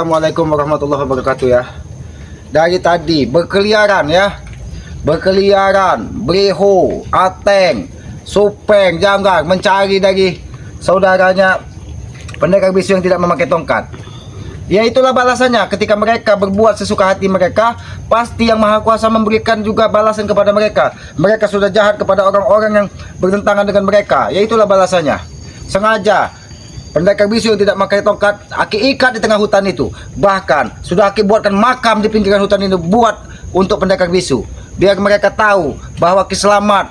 Assalamualaikum warahmatullahi wabarakatuh ya. Dari tadi berkeliaran ya. Berkeliaran, Breho, Ateng, Supeng, Janggar mencari dari saudaranya pendekar bisu yang tidak memakai tongkat. Ya itulah balasannya ketika mereka berbuat sesuka hati mereka, pasti yang Maha Kuasa memberikan juga balasan kepada mereka. Mereka sudah jahat kepada orang-orang yang bertentangan dengan mereka. Ya itulah balasannya. Sengaja pendekar bisu yang tidak memakai tongkat Aki ikat di tengah hutan itu. Bahkan sudah Aki buatkan makam di pinggiran hutan itu buat untuk pendekar bisu. Biar mereka tahu bahwa Ki Slamet,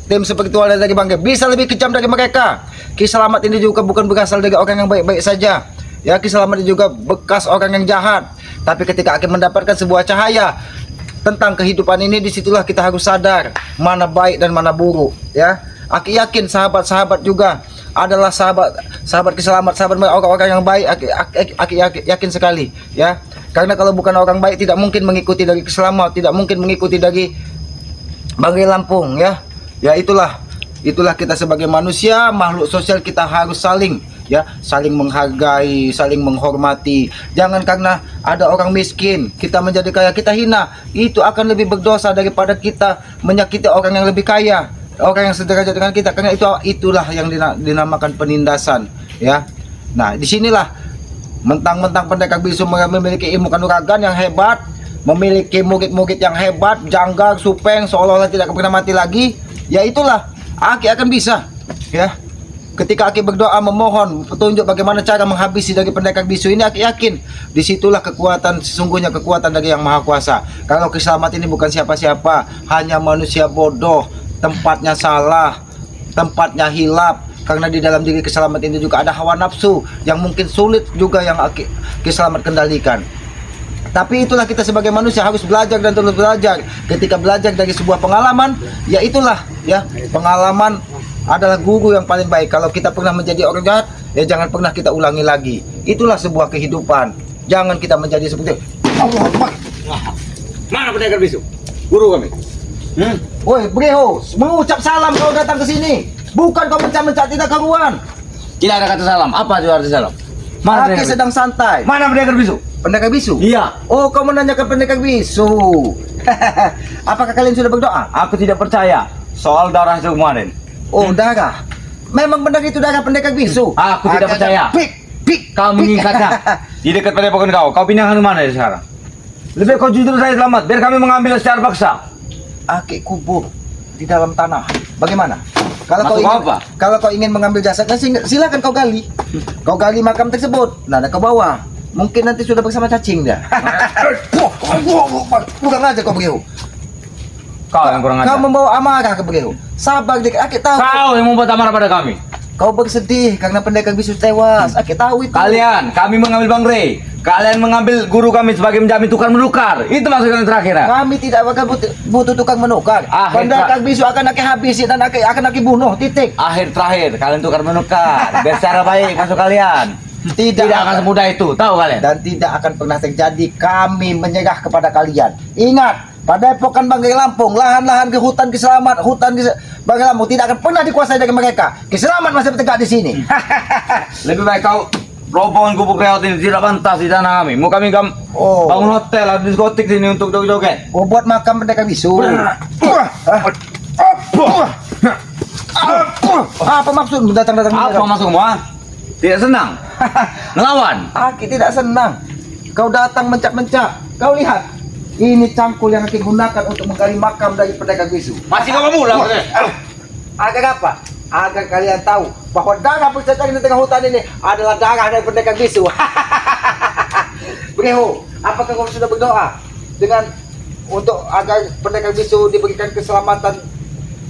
tim spiritual dari Bangke bisa lebih kejam dari mereka. Ki Slamet ini juga bukan berasal dari orang yang baik-baik saja. Ya, Ki Slamet ini juga bekas orang yang jahat. Tapi ketika Aki mendapatkan sebuah cahaya tentang kehidupan ini, disitulah kita harus sadar mana baik dan mana buruk. Ya, Aki yakin sahabat-sahabat juga adalah sahabat Ki Slamet, sahabat orang-orang yang baik. Aki yakin sekali ya, karena kalau bukan orang baik tidak mungkin mengikuti dari Ki Slamet, tidak mungkin mengikuti dari Bangke Lampung ya. Ya itulah kita sebagai manusia, makhluk sosial, kita harus saling menghargai, saling menghormati. Jangan karena ada orang miskin kita menjadi kaya, kita hina. Itu akan lebih berdosa daripada kita menyakiti orang yang lebih kaya, orang yang sederajat dengan kita, karena itulah yang dinamakan penindasan ya. Nah, disinilah mentang-mentang pendekar bisu memiliki ilmu kanuragan yang hebat, memiliki murid-murid yang hebat, Janggar, Supeng seolah-olah tidak pernah mati lagi. Ya itulah Aki akan bisa ya. Ketika Aki berdoa memohon petunjuk bagaimana cara menghabisi dari pendekar bisu ini, Aki yakin disitulah kekuatan, sesungguhnya kekuatan dari Yang Maha Kuasa. Kalau Ki Slamet ini bukan siapa-siapa, hanya manusia bodoh, tempatnya salah, tempatnya hilap. Karena di dalam diri Ki Slamet ini juga ada hawa nafsu yang mungkin sulit juga yang Ki Slamet kendalikan. Tapi itulah kita sebagai manusia harus belajar dan terus belajar. Ketika belajar dari sebuah pengalaman, ya itulah ya, pengalaman adalah guru yang paling baik. Kalau kita pernah menjadi orang jahat, ya jangan pernah kita ulangi lagi. Itulah sebuah kehidupan. Jangan kita menjadi seperti Allah Akbar. Mana pendekar bisu? Guru kami. Woi, Breho, mengucap salam kau datang ke sini. Bukan kau mencak-mencak tidak karuan. Tidak ada kata salam. Apa itu arti salam? Aki sedang santai. Mana pendekar bisu? Pendekar bisu? Iya. Oh, kau menanyakan pendekar bisu. Apakah kalian sudah berdoa? Aku tidak percaya soal darah itu kemarin. Oh, darah. Memang benar itu darah pendekar bisu. Aku tidak percaya. Pik. Kau mengingkatnya di dekat padepokan kau. Kau pindahkan ke mana sekarang? Lebih kau jujur saya Slamet, biar kami mengambil secara paksa. Aki kubur di dalam tanah. Bagaimana? Kalau kau ingin mengambil jasadnya, silakan kau gali. Kau gali makam tersebut. Nah, kau bawa. Mungkin nanti sudah bersama cacing dia. Kurang aja kau Breho. Kau yang kurang ajar. Kau membawa amarah ke Breho. Sabar dik, Aki tahu. Kau yang membuat amarah pada kami. Kau bersedih karena pendekar bisu tewas. Aki tahu itu. Kami mengambil Bang Rey. Kalian mengambil guru kami sebagai menjamin tukar menukar. Itu maksud yang terakhir. Kami tidak akan butuh tukang menukar. Pendekar bisu akan Aki habisi dan akan Aki bunuh. Titik. Akhir terakhir kalian tukar menukar. Biar secara baik masuk kalian. Tidak akan semudah itu, tahu kalian? Dan tidak akan pernah terjadi kami menyerah kepada kalian. Ingat, padepokan Bangke Lampung, lahan-lahan ke hutan Ki Slamet, hutan Bangke Lampung tidak akan pernah dikuasai dari mereka. Ki Slamet masih tegak di sini. Lebih baik kau rombongan gubuk reot ini tidak pantas di tanah kami. Mau kami bangun hotel atau diskotik sini untuk joget-joget. Oh, buat makam pendekar bisu. Apa maksud datang-datang? Apa maksudmu? Tidak senang? Ngelawan? Aki tidak senang. Kau datang mencak-mencak. Kau lihat, ini cangkul yang Aki gunakan untuk menggali makam dari pendekar bisu. Masih kau pulang? Agar apa? Agar kalian tahu bahwa darah berceceran di tengah hutan ini adalah darah dari pendekar bisu. Breho, apakah kau sudah berdoa untuk agar pendekar bisu diberikan keselamatan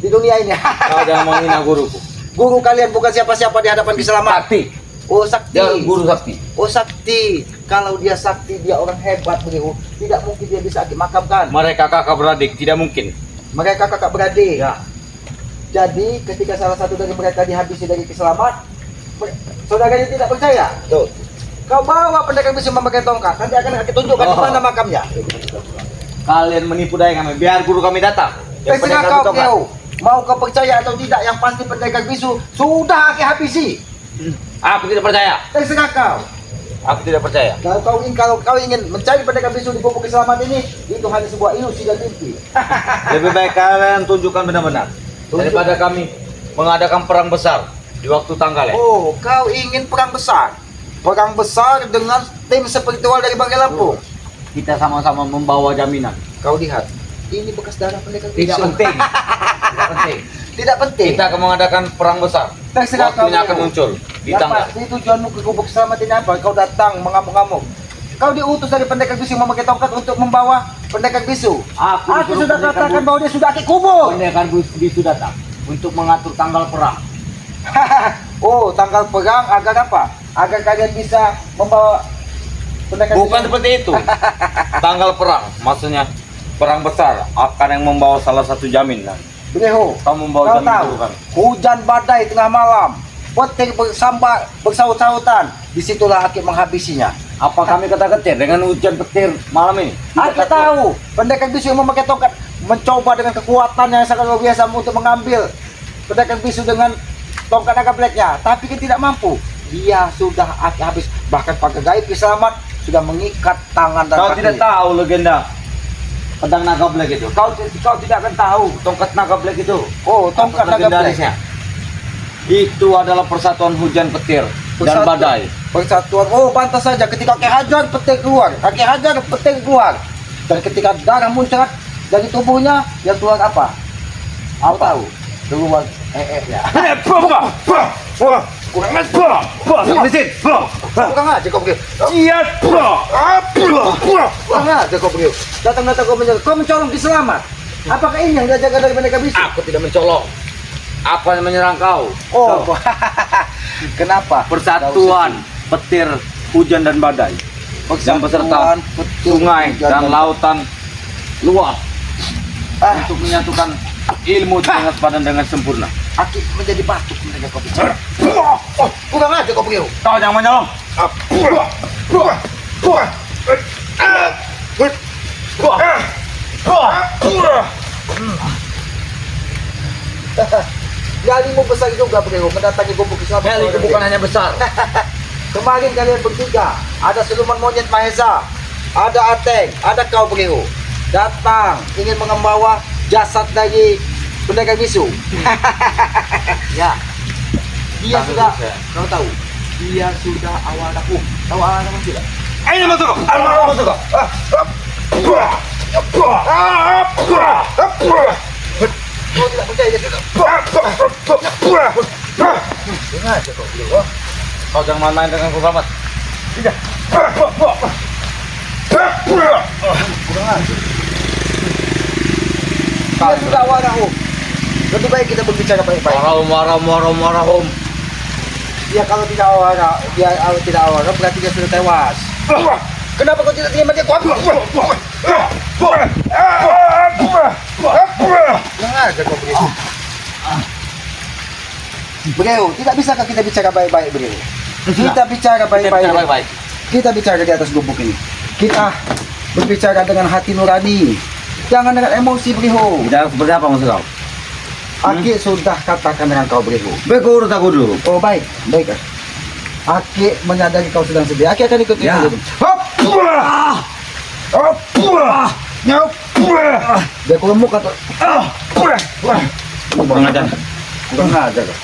di dunia ini? Kau jangan menghina guruku. Guru kalian bukan siapa-siapa di hadapan Ki Slamet. Sakti. Oh, Sakti. Dia guru Sakti. Oh, Sakti. Kalau dia Sakti, dia orang hebat, Breho. Tidak mungkin dia bisa makamkan. Mereka kakak beradik, tidak mungkin. Mereka kakak beradik. Ya. Jadi ketika salah satu dari mereka dihabisi dari Ki Slamet, saudaranya tidak percaya. Tuh. Kau bawa pendekar bisu memakai tongkat, nanti akan Aki tunjukkan di mana makamnya. Kalian menipu daya kami, biar guru kami datang. Terserah kau, Breho. Mau kau percaya atau tidak, yang pasti pendekar bisu sudah Aki habisi. Aku tidak percaya. Terserah kau. Aku tidak percaya. Kalau kau ingin mencari pendekar bisu di gubuk keselamatan ini, itu hanya sebuah ilusi dan mimpi. Lebih baik kalian tunjukkan benar-benar daripada kami mengadakan perang besar di waktu tanggal ya. Oh, kau ingin perang besar? Perang besar dengan tim spiritual dari Bangkai Lampung. Kita sama-sama membawa jaminan. Kau lihat, ini bekas darah pendekar bisu. Tidak penting. Tidak penting. Tidak penting. Kita akan mengadakan perang besar. Terserah kau, Waktunya akan Bro. muncul di Yang tanggal. pasti tujuanmu ke gubuk keselamatan ini apa? Kau datang mengamuk-ngamuk. Kau diutus dari pendekar bisu memakai tongkat untuk membawa pendekar bisu. Aku sudah katakan bahwa dia sudah akik kubur. Pendekar bisu datang untuk mengatur tanggal perang. Oh, tanggal perang agar apa? Agar kalian bisa membawa pendekar Bukan bisu. seperti itu. Tanggal perang, maksudnya perang besar akan yang membawa salah satu jaminan. Beneho, Kamu membawa kau jaminan tahu, dulu kan? hujan badai tengah malam, petir bersambar, bersaut-sautan, disitulah Akik menghabisinya. Apa kami kata-kata dengan hujan petir malam ini? Akik tahu, pendekar bisu yang memakai tongkat mencoba dengan kekuatan yang sangat luar biasa untuk mengambil pendekar bisu dengan tongkat naga blacknya, tapi dia tidak mampu. Dia sudah Akik habis, bahkan pakai gaib selamat sudah mengikat tangan dan Kau kaki. tidak tahu legenda pedang naga black itu. Kau tidak akan tahu tongkat naga black itu. Oh, tongkat naga black. Legendarisnya. Itu adalah persatuan hujan petir dan badai. Persatuan. Oh, pantas saja ketika Akik hajar petir keluar. Akik hajar petir keluar. Dan ketika darah muncrat dari tubuhnya, yang keluar apa? Kau tahu? Keluar ya. Kurang aja. Kurang aja kau pergi. Kurang aja kau pergi. Datang-datang kau menyerang. Kau mencolong di selamat. Apakah ini yang dia jaga dari pendekar bisu? Aku tidak mencolong. Apa yang menyerang kau? Oh, kenapa? Persatuan petir hujan dan badai. Dan beserta sungai dan lautan luas untuk menyatukan ilmu dengan sepadan dengan sempurna. Akik menjadi batuk mendengar kau bicara. Kurang aja kau pergi. Kau jangan menyolong. Galimu besar juga beliau mendatangi gubuk keselamatan. Kali itu bukan hanya besar. Kemarin kalian bertiga, ada siluman monyet Mahesa, ada Ateng, ada kau beliau. Datang ingin membawa jasad dari pendekar bisu. Ya. Dia Tapi sudah, bisa. kau tahu, dia sudah awal aku. Tahu awal aku tidak? Ini masuk kok. Masuk kok. Kau tidak percaya dia sudah. Dengar aja kau beliau. Kau jangan main-main dengan Selamat. Kurang aja. Dia sudah awal aku. Lebih baik kita berbicara baik-baik. Marahum. Dia kalau tidak awal, berarti dia sudah tewas. Kenapa kau tidak terima dia? Jangan aja kau begitu. Beliau, tidak bisakah kita bicara baik-baik beliau? Kita bicara baik-baik. Kita bicara di atas gubuk ini. Kita berbicara dengan hati nurani. Jangan dengan emosi beliau. Bicara seperti apa maksud kau? Akik sudah katakan dengan kau beliau. Baik, urut aku dulu. Oh baik. Akik menyadari kau sedang sedih. Akik akan ikut Ya. dulu. Hop! Dia kurang muka tuh. Kurang ajar. Kurang ajar kau.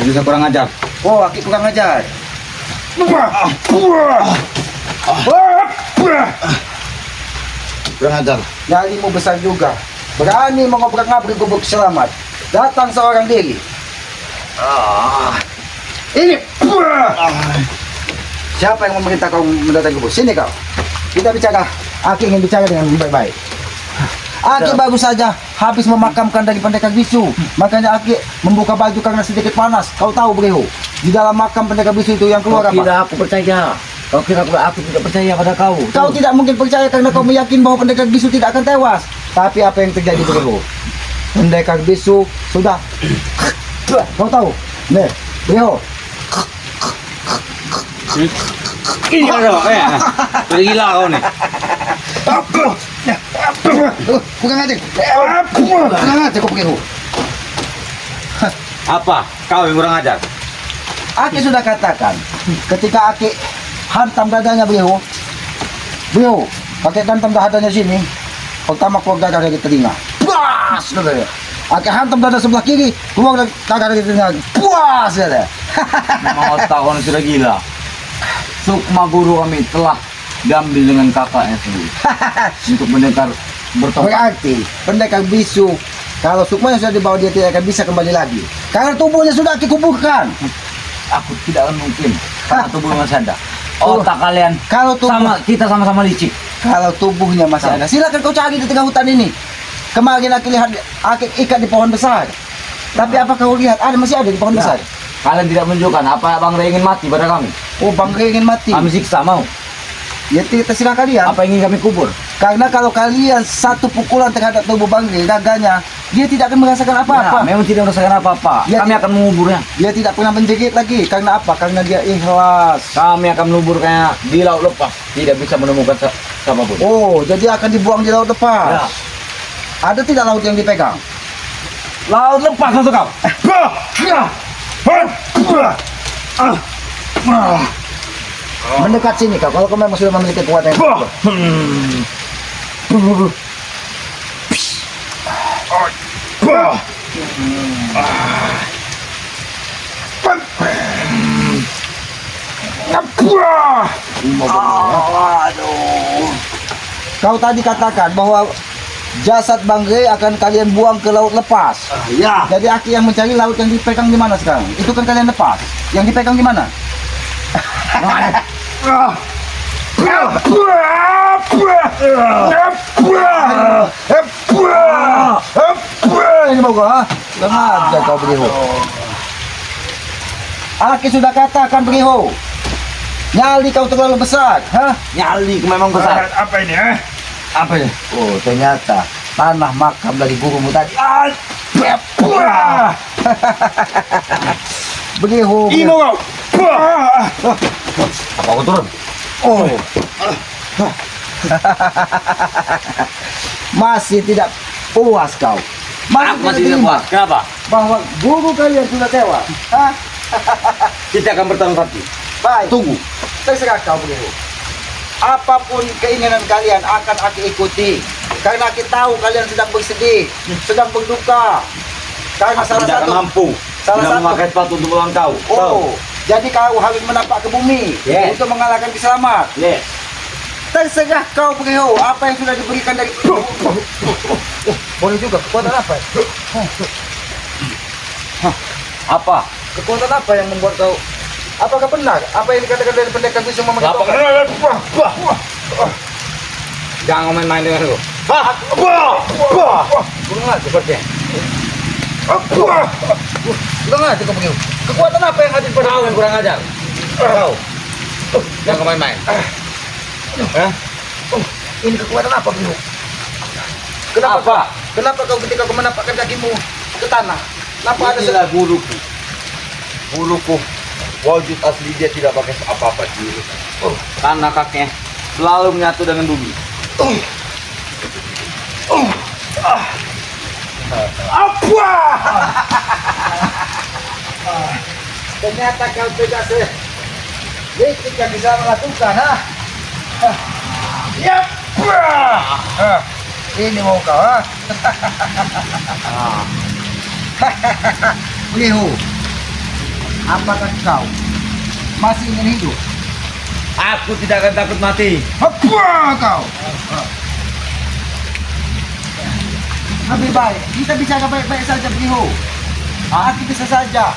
Bisa kurang ajar. Oh, Akik kurang ajar. Kurang ajar. Nyalimu besar juga. Berani mengobrak-ngabrik gubuk selamat. Datang seorang diri. Ini. Siapa yang memerintah kau mendatangi gubuk? Sini kau. Kita bicara. Akik ingin bicara dengan baik-baik. Akik baru saja habis memakamkan dari pendekar bisu. Makanya Akik membuka baju karena sedikit panas. Kau tahu beliau, di dalam makam pendekar bisu itu yang keluar apa? aku percaya. Kau kira aku tidak percaya pada kau. Kau tidak mungkin percaya karena kau meyakin bahwa pendekar bisu tidak akan tewas. Tapi apa yang terjadi beliau? Pendekar bisu sudah. Kau tahu? Nih, beliau. Ini ada ya. Gila kau nih. Kurang aja. Kurang aja kau beliau. Apa? Kau yang kurang ajar. Aki sudah katakan, ketika Aki hantam dadanya beliau, pakai hantam dadanya sini, pertama keluar dada dari telinga, puas, katanya. Aki hantam dada sebelah kiri, keluar dada dari telinga, puas, katanya. Memang otak kau sudah gila. Sukma guru kami telah diambil dengan kakaknya sendiri untuk pendekar bertobat. Berarti pendekar bisu, kalau sukmanya sudah dibawa dia tidak akan bisa kembali lagi, karena tubuhnya sudah Aki kuburkan. Aku tidak akan mungkin karena tubuh masih ada. Otak kalian Kalau tubuh, kita sama-sama licik. kalau tubuhnya masih ada, silakan kau cari di tengah hutan ini. Kemarin Aki lihat Aki ikat di pohon besar. Tapi apa kau lihat? Masih ada di pohon besar. Kalian tidak menunjukkan apa Bang Rey ingin mati pada kami. Oh, Bang Rey ingin mati. Kami siksa mau. Ya terserah kalian. Apa ingin kami kubur? Karena kalau kalian satu pukulan terhadap tubuh Bang Rey, gaganya, dia tidak akan merasakan apa-apa. Ya, memang tidak merasakan apa-apa. Ya, Kami akan menguburnya. Dia tidak pernah menjerit lagi. Karena apa? Karena dia ikhlas. Kami akan menuburkannya di laut lepas. Tidak bisa menemukan siapapun. Oh, jadi akan dibuang di laut lepas. Ya. Ada tidak laut yang dipegang? Laut lepas masuk kau. Mendekat sini kau. Kalau kau memang sudah memiliki kekuatan yang kuat. Kau tadi katakan bahwa jasad Bang Rey akan kalian buang ke laut lepas. Ya. Jadi Aki yang mencari laut yang dipegang di mana sekarang? Itu kan kalian lepas. Yang dipegang di mana? Ini mau kau, ha? Sengaja kau beriho. Aki sudah katakan beriho. Nyali kau terlalu besar, ha? Nyali memang besar. Apa ini, eh? Apa ya? Oh, ternyata tanah makam dari gurumu tadi. Beriho. Ini mau kau. Apa aku turun? Oh. Masih tidak puas kau. Masih tidak puas. Kenapa? Bahwa guru kalian sudah tewas. Hah? Kita akan bertarung lagi. Baik. Tunggu. Terserah kau beliau. Apapun keinginan kalian akan Aki ikuti. Karena Aki tahu kalian sedang bersedih, sedang berduka. Karena salah Tidak akan satu. mampu. Salah Tidak satu. memakai sepatu untuk melawan kau. Oh, jadi kau harus menapak ke bumi Yes. untuk mengalahkan kiselamat. Yes. Terserah kau beliau. Apa yang sudah diberikan dari. Boleh juga. Kekuatan apa? Apa? Kekuatan apa yang membuat kau? Apakah benar? Apa yang dikatakan dari pendekar bisa memakai Apa? tongkat? Jangan main-main dengan aku. Kurang aja sepertinya. Apa? Kurang aja kau beliau. Kekuatan apa yang hadir pada Kau yang kurang ajar. Kau. Jangan main-main. ini kekuatan apa beliau? Apa? Kenapa kau ketika kau menapakkan kakimu ke tanah? Kenapa ada Inilah guruku. Guruku. Wujud asli dia tidak pakai apa-apa dulu. Karena kakinya selalu menyatu dengan bumi. Apa? ternyata kau tidak sedikit yang bisa melakukan, ha? Ya. Ini mau kau, ha? Beliau, apakah kau masih ingin hidup? Aku tidak akan takut mati. Apa kau? Lebih baik, kita bicara baik-baik saja beliau. Aku bisa saja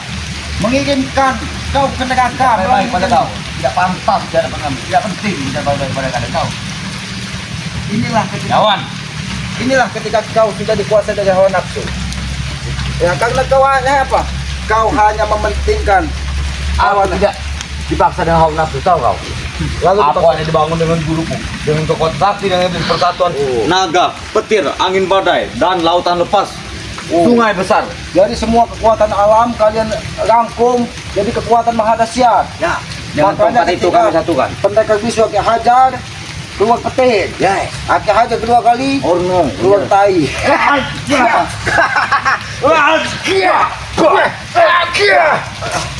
mengirimkan kau ke neraka. Baik pada kau. Tidak pantas tidak pengambil. Tidak penting tidak baik pada kau. Inilah ketika kau sudah dikuasai dari hawa nafsu. Ya, karena kau hanya apa? Kau hanya mementingkan Aku tidak dipaksa dengan hawa nafsu, tahu kau? Lalu Aku hanya dibangun dengan guruku, dengan kekuatan sakti dengan persatuan naga, petir, angin badai, dan lautan lepas, sungai besar. Jadi semua kekuatan alam kalian rangkum jadi kekuatan maha dahsyat. Ya, dengan Makanya tongkat itu ketika kami satukan. pendekar bisu Aki hajar keluar petir. Yes. Aki hajar kedua kali Orno. keluar tai.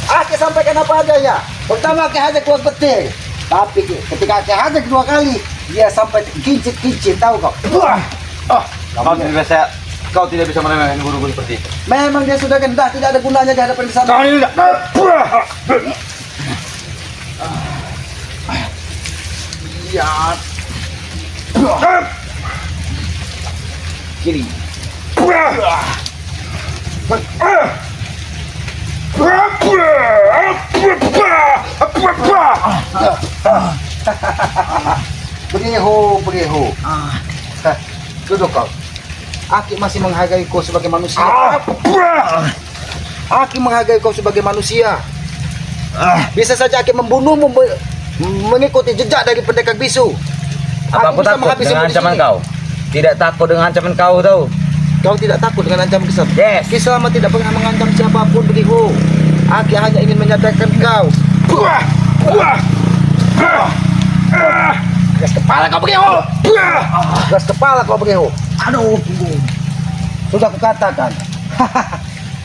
Aki sampaikan apa adanya. Pertama Aki hajar keluar petir. Tapi ketika Aki hajar kedua kali, dia sampai kincit-kincit, tahu kau? Kau tidak bisa meremehkan guru-guru seperti itu. Memang dia sudah gendah, tidak ada gunanya di hadapan kesana. Kau ini tidak. Lihat. Kiri. Bereho. Duduk kau. Aki masih menghargai kau sebagai manusia. Aki menghargai kau sebagai manusia. Bisa saja Aki membunuhmu mengikuti jejak dari pendekar bisu. Apa aku takut dengan ancaman kau? Tidak takut dengan ancaman kau tahu. Kau tidak takut dengan ancaman Ki Slamet? Yes. Ki Slamet tidak pernah mengancam siapapun, Bereho. Aki hanya ingin menyadarkan kau. Gas kepala kau, Bereho. Gas kepala kau, Bereho. Aduh, sudah kukatakan.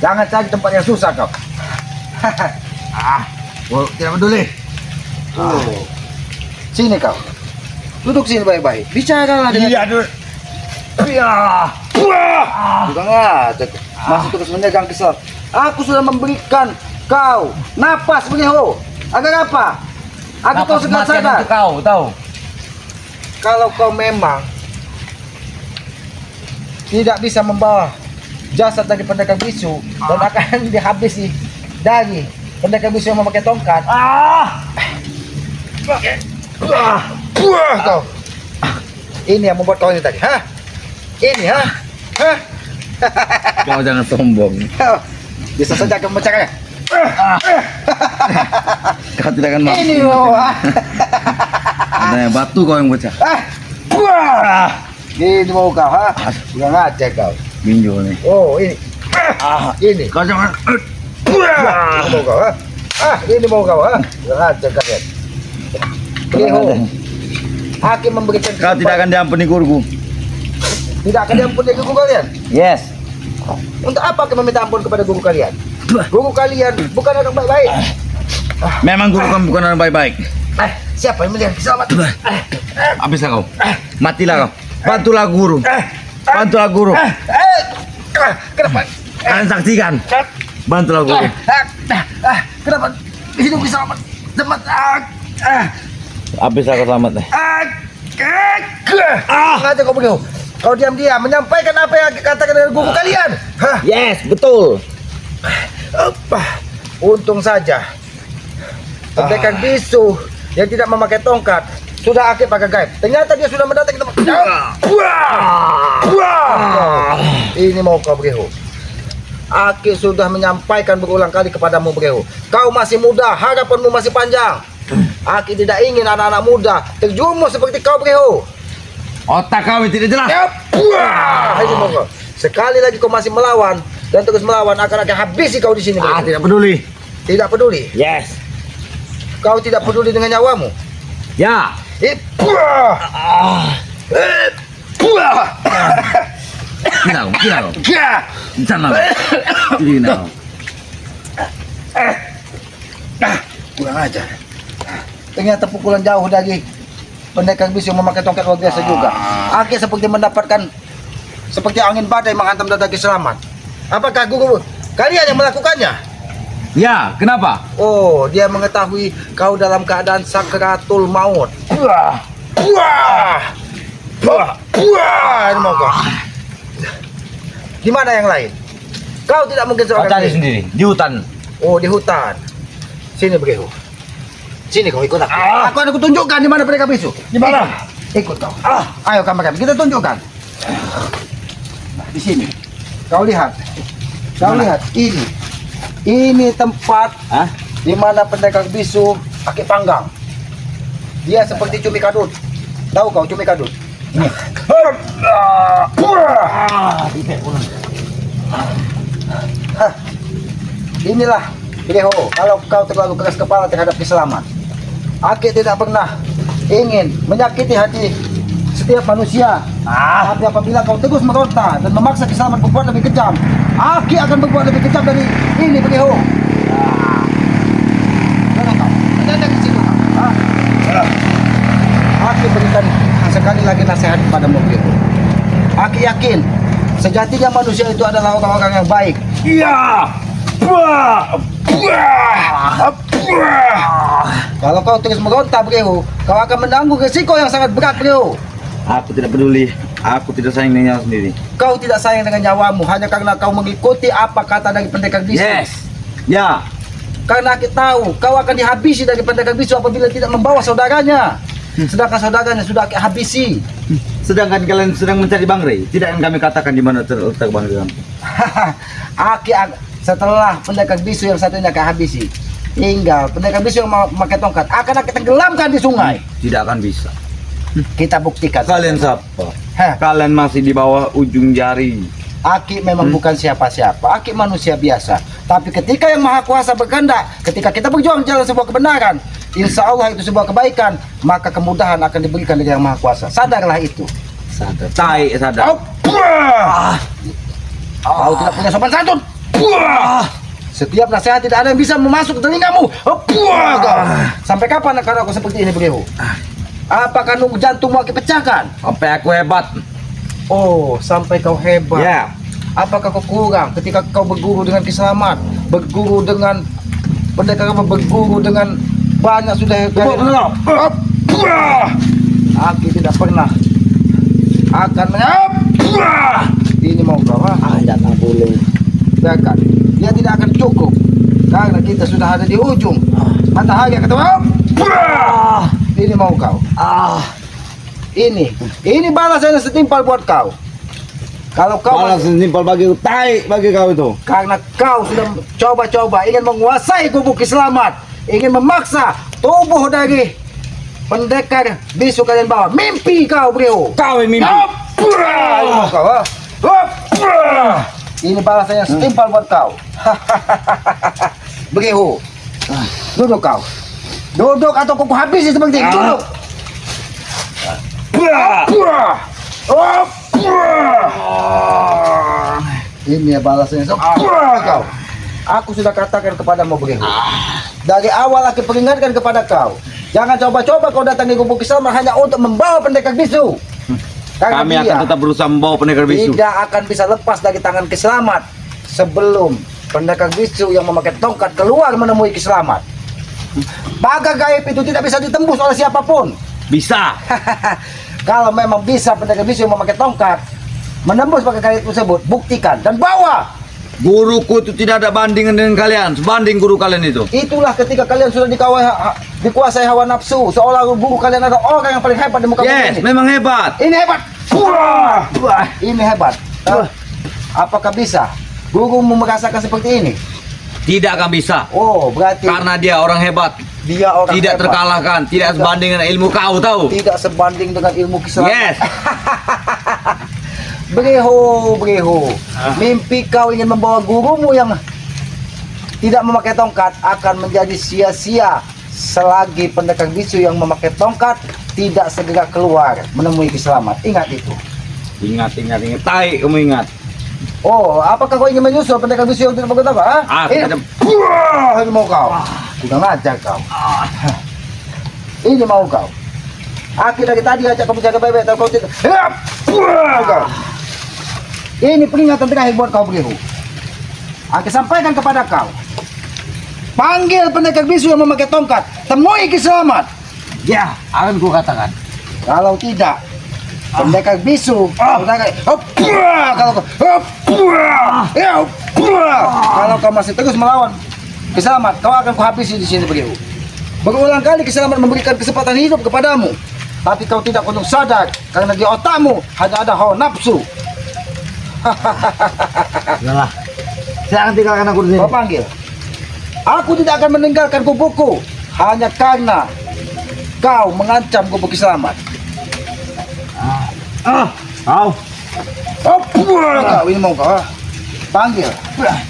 Jangan cari tempat yang susah kau. Tidak peduli. Sini kau. Duduk sini baik-baik. Bicaralah dengan. Iya, dulu. Bukan ada. Masih terus menyegang Ki Slamet. Aku sudah memberikan kau napas, Bereho. Agar apa? Aku tahu segala sadar. Untuk kau tahu. Kalau kau memang tidak bisa membawa jasad dari pendekar bisu dan akan dihabisi dari pendekar bisu yang memakai tongkat. Kau. Ini yang membuat kau ini tadi, ha? Ini, ha? Kau jangan sombong. Bisa saja kau memecahkannya. Kau tidak akan mampu. Ini loh. Ada batu kau yang bocah. Ini mau kau, ha? Kurang aja kau. Minjo nih. Oh, ini. Ini. Kau jangan. Ini mau kau, ha? Ini mau kau, ha? Kurang aja kalian. Bereho. Aki memberikan Kau tidak akan diampuni guruku. Tidak akan diampuni guru kalian. Yes. Untuk apa Aki meminta ampun kepada guru kalian? Guru kalian bukan orang baik-baik. Memang guru kamu bukan orang baik-baik. Siapa yang melihat Ki Slamet? Habislah kau. Matilah kau. Bantulah guru. Bantulah guru. Kenapa? Kalian saksikan. Bantulah guru. Kenapa hidup Ki Slamet? Cepat. Habislah kau selamat nih. Sengaja kau Bereho. Kau diam-diam menyampaikan apa yang katakan dengan guru kalian. Yes, betul. Untung saja pendekar bisu yang tidak memakai tongkat sudah Aki pakai gaib. Ternyata dia sudah mendatangi tempat. Ini mau kau Bereho. Aki sudah menyampaikan berulang kali kepadamu Bereho. Kau masih muda, harapanmu masih panjang. Aki tidak ingin anak-anak muda terjumus seperti kau Bereho. Otak kau tidak jelas. Ini mau kau. Sekali lagi kau masih melawan dan terus melawan akan habisi kau di sini. Bereho. Tidak peduli. Tidak peduli. Yes. Kau tidak peduli dengan nyawamu. Ya. Gila kau. Sana. Gila kau. Kurang ajar. Ternyata pukulan jauh dari pendekar bisu yang memakai tongkat luar biasa juga. Aki seperti mendapatkan seperti angin badai menghantam dada Ki Slamet. Apakah guru kalian yang melakukannya? Ya, kenapa? Oh, dia mengetahui kau dalam keadaan sakratul maut. Ini mau kau. Di mana yang lain? Kau tidak mungkin Kau seorang cari diri. sendiri di hutan. Oh, di hutan. Sini Bereho. Sini kau ikut aku. Aku ada kutunjukkan di mana pendekar bisu. Di mana? Ikut kau. Ayo kamu kita tunjukkan. Di sini. Kau lihat. Kau lihat ini. Ini tempat di mana pendekar bisu Aki panggang. Dia seperti cumi kadut. Tahu kau cumi kadut? Inilah Bereho, kalau kau terlalu keras kepala terhadap Ki Slamet. Aki tidak pernah ingin menyakiti hati setiap manusia. Tapi apabila kau terus meronta dan memaksa keselamatan berbuat lebih kejam, Aki akan berbuat lebih kejam dari ini, Begitu. Jangan kau, jangan ke situ kau. Aki berikan sekali lagi nasihat padamu, Begitu. Aki yakin sejatinya manusia itu adalah orang-orang yang baik. Iya. Kalau kau terus meronta, Bro, kau akan menanggung resiko yang sangat berat, Bro. Aku tidak peduli. Aku tidak sayang dengan nyawa sendiri. Kau tidak sayang dengan nyawamu hanya karena kau mengikuti apa kata dari pendekar bisu. Yes. Ya. Karena kita tahu kau akan dihabisi dari pendekar bisu apabila tidak membawa saudaranya. Sedangkan saudaranya sudah Aki habisi. Sedangkan kalian sedang mencari Bang Rey. Tidak akan kami katakan di mana terletak Bang Rey. Aki setelah pendekar bisu yang satunya Aki habisi, tinggal pendekar bisu yang memakai tongkat akan Aki tenggelamkan di sungai. Tidak akan bisa. Kita buktikan. Kalian siapa? Hah. Kalian masih di bawah ujung jari. Aki memang bukan siapa-siapa. Aki manusia biasa. Tapi ketika yang Maha Kuasa berkehendak, ketika kita berjuang jalan sebuah kebenaran, insya Allah itu sebuah kebaikan, maka kemudahan akan diberikan dari Yang Maha Kuasa. Sadarlah itu. Sadar. Tai sadar. Kau tidak punya sopan santun. Setiap nasihat tidak ada yang bisa memasuk ke telingamu. Sampai kapan kalau aku seperti ini, Bro? Apakah nunggu jantungmu Aki pecahkan? Sampai aku hebat. Oh, sampai kau hebat. Ya. Apakah kau kurang ketika kau berguru dengan Kiselamat, berguru dengan pendekar, berguru dengan banyak sudah. Aki tidak pernah akan ini mau kau Datang boleh. biarkan. Dia tidak akan cukup karena kita sudah ada di ujung matahari yang ketemu. Ini mau kau. Ini balasan yang setimpal buat kau. Kalau kau Balas setimpal bagi tai bagi kau itu. karena kau sudah coba-coba ingin menguasai gubuk Kiselamat, ingin memaksa tubuh dari pendekar bisu kalian bawa. Mimpi kau, Bro. Kau yang mimpi. Ini mau kau. Ini balasan yang setimpal buat kau. Bro. Duduk kau. Duduk atau kuku habisi seperti itu. Duduk. Ini balasannya kau. Aku sudah katakan kepadamu, Bro. Dari awal aku peringatkan kepada kau. Jangan coba-coba kau datangi gubuk Kiselamat hanya untuk membawa pendekar bisu. Karena Kami dia akan tetap berusaha membawa pendekar bisu. tidak akan bisa lepas dari tangan Kiselamat sebelum pendekar bisu yang memakai tongkat keluar menemui Kiselamat. Pagar gaib itu tidak bisa ditembus oleh siapapun. Bisa. Kalau memang bisa pendekar bisu yang memakai tongkat menembus pagar gaib tersebut, buktikan dan bawa. Guruku itu tidak ada bandingan dengan kalian. Sebanding guru kalian itu. Itulah ketika kalian sudah dikuasai hawa nafsu, seolah guru kalian adalah orang yang paling hebat di muka bumi Yes, ini. memang hebat. Ini hebat. Ini hebat. Apakah bisa gurumu merasakan seperti ini? Tidak akan bisa. Oh, berarti Karena dia orang hebat. dia orang Tidak hebat. terkalahkan. Tidak sebanding dengan ilmu kau tahu. Tidak sebanding dengan ilmu Kiselamat. Yes. Breho. Mimpi kau ingin membawa gurumu yang tidak memakai tongkat akan menjadi sia-sia selagi pendekar bisu yang memakai tongkat tidak segera keluar menemui Kiselamat. Ingat itu. Ingat. Tai kamu ingat. Oh, apakah kau ingin menyusul pendekar bisu yang tidak memakai tongkat? Tidak ada. Ini mau kau. Sudah ngajar kau. Ini mau kau. Aki dari tadi ajak kau menjaga bebek, tapi kau tidak. Kau. Ini peringatan terakhir buat kau, Bro. Aki sampaikan kepada kau. Panggil pendekar bisu yang memakai tongkat. Temui Kiselamat. Ya, akan ku katakan. Kalau tidak, pendekar bisu. Kalau kau masih terus melawan Kiselamat, kau akan kuhabisi di sini, Bro. Berulang kali Kiselamat memberikan kesempatan hidup kepadamu, tapi kau tidak kunjung sadar karena di otakmu hanya ada hawa nafsu. Yalah. Jangan tinggalkan aku di sini. Kau panggil. Aku tidak akan meninggalkan gubukku hanya karena kau mengancam gubuk Kiselamat. Kau. Kau ini mau kau?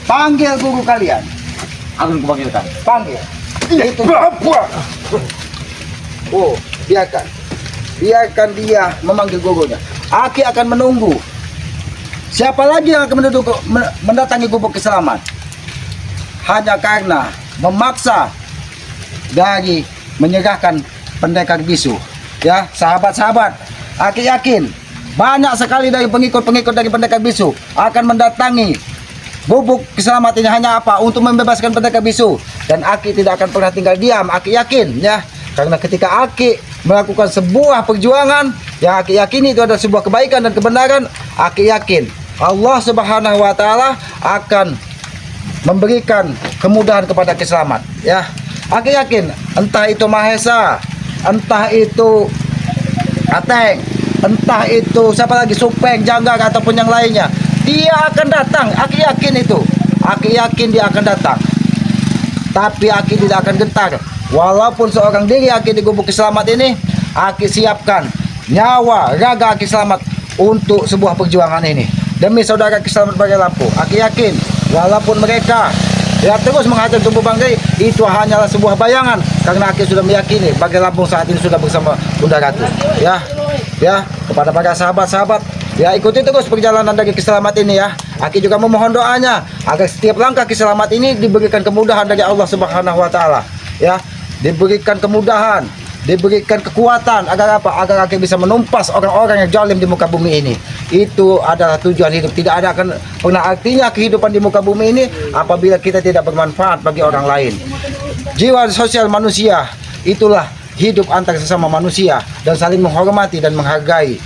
Panggil guru kalian. Akan kupanggilkan. Panggil. Itu. Oh, biarkan. biarkan dia memanggil gurunya. Aki akan menunggu. Siapa lagi yang akan mendatangi gubuk keselamat? Hanya karena memaksa dari menyerahkan pendekar bisu. Ya, sahabat-sahabat, Aki yakin banyak sekali dari pengikut-pengikut dari pendekar bisu akan mendatangi gubuk keselamat ini hanya apa? Untuk membebaskan pendekar bisu. Dan Aki tidak akan pernah tinggal diam. Aki yakin, ya. Karena ketika Aki melakukan sebuah perjuangan yang Aki yakini itu adalah sebuah kebaikan dan kebenaran, Aki yakin Allah Subhanahu wa taala akan memberikan kemudahan kepada keselamat, ya. Aki yakin entah itu Mahesa, entah itu Ateng, entah itu siapa lagi, Supeng, Janggar ataupun yang lainnya, dia akan datang. Aki yakin itu. Aki yakin dia akan datang. Tapi Aki tidak akan gentar. Walaupun seorang diri Aki di gubuk keselamat ini, Aki siapkan nyawa, raga Aki selamat untuk sebuah perjuangan ini. Demi saudara keselamat Bagai Lampu, Aki yakin walaupun mereka ya terus menghajar tubuh Banggai, itu hanyalah sebuah bayangan, karena Aki sudah meyakini Bagai Lampung saat ini sudah bersama Bunda Ratu. Ya, kepada para sahabat-sahabat, ya ikuti terus perjalanan dari keselamat ini, ya. Aki juga memohon doanya agar setiap langkah keselamat ini diberikan kemudahan dari Allah Subhanahu wa taala, ya. Diberikan kemudahan, diberikan kekuatan agar apa? Agar Aki bisa menumpas orang-orang yang zalim di muka bumi ini. Itu adalah tujuan hidup. Tidak ada akan pernah artinya kehidupan di muka bumi ini apabila kita tidak bermanfaat bagi orang lain. Jiwa sosial manusia itulah hidup antar sesama manusia dan saling menghormati dan menghargai,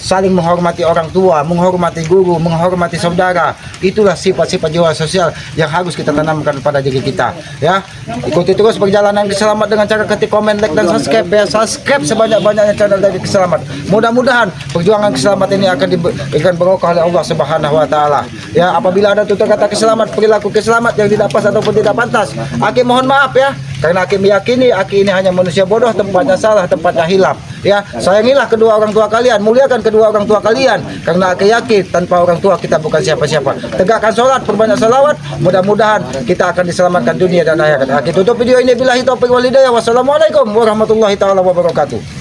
saling menghormati orang tua, menghormati guru, menghormati saudara. Itulah sifat-sifat jiwa sosial yang harus kita tanamkan pada diri kita, ya. Ikuti terus perjalanan keselamat dengan cara ketik komen, like dan subscribe, ya. Subscribe sebanyak-banyaknya channel dari keselamat. Mudah-mudahan perjuangan keselamat ini akan diberikan berkah oleh Allah Subhanahu wa taala. Ya, apabila ada tutur kata keselamat, perilaku keselamat yang tidak pas ataupun tidak pantas, Aki mohon maaf, ya. Karena Aki meyakini Aki ini hanya manusia bodoh, tempatnya salah, tempatnya hilaf. Ya, sayangilah kedua orang tua kalian, muliakan kedua orang tua kalian. Karena Aki yakin tanpa orang tua kita bukan siapa-siapa. Tegakkan sholat, perbanyak salawat. Mudah-mudahan kita akan diselamatkan dunia dan akhirat. Aki tutup video ini billahi taufiq wal hidayah. Wassalamualaikum warahmatullahi taala wabarakatuh.